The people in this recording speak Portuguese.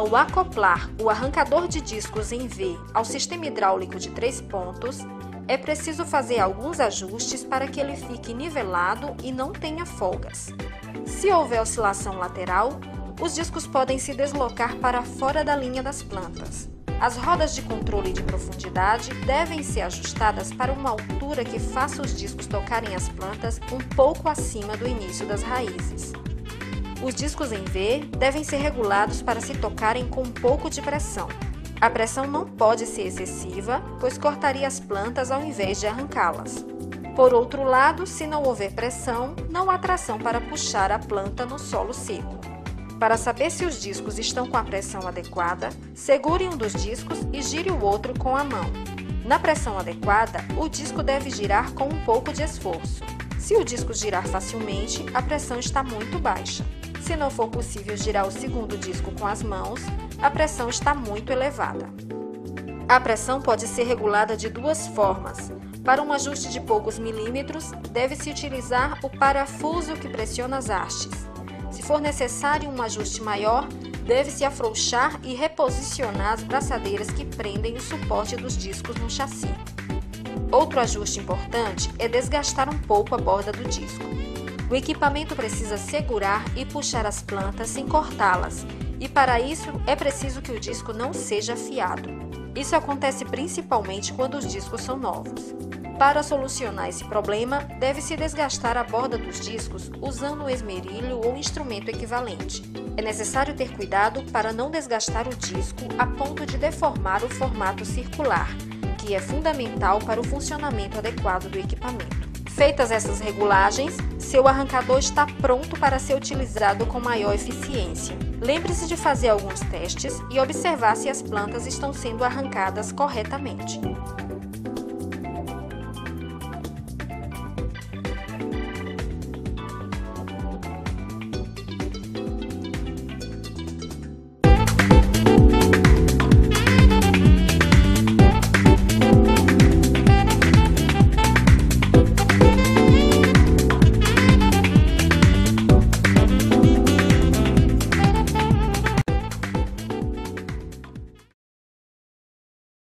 Ao acoplar o arrancador de discos em V ao sistema hidráulico de 3 pontos, é preciso fazer alguns ajustes para que ele fique nivelado e não tenha folgas. Se houver oscilação lateral, os discos podem se deslocar para fora da linha das plantas. As rodas de controle de profundidade devem ser ajustadas para uma altura que faça os discos tocarem as plantas um pouco acima do início das raízes. Os discos em V devem ser regulados para se tocarem com um pouco de pressão. A pressão não pode ser excessiva, pois cortaria as plantas ao invés de arrancá-las. Por outro lado, se não houver pressão, não há tração para puxar a planta no solo seco. Para saber se os discos estão com a pressão adequada, segure um dos discos e gire o outro com a mão. Na pressão adequada, o disco deve girar com um pouco de esforço. Se o disco girar facilmente, a pressão está muito baixa. Se não for possível girar o segundo disco com as mãos, a pressão está muito elevada. A pressão pode ser regulada de duas formas. Para um ajuste de poucos milímetros, deve-se utilizar o parafuso que pressiona as hastes. Se for necessário um ajuste maior, deve-se afrouxar e reposicionar as braçadeiras que prendem o suporte dos discos no chassi. Outro ajuste importante é desgastar um pouco a borda do disco. O equipamento precisa segurar e puxar as plantas sem cortá-las, e para isso é preciso que o disco não seja afiado. Isso acontece principalmente quando os discos são novos. Para solucionar esse problema, deve-se desgastar a borda dos discos usando um esmerilho ou instrumento equivalente. É necessário ter cuidado para não desgastar o disco a ponto de deformar o formato circular, que é fundamental para o funcionamento adequado do equipamento. Feitas essas regulagens, seu arrancador está pronto para ser utilizado com maior eficiência. Lembre-se de fazer alguns testes e observar se as plantas estão sendo arrancadas corretamente.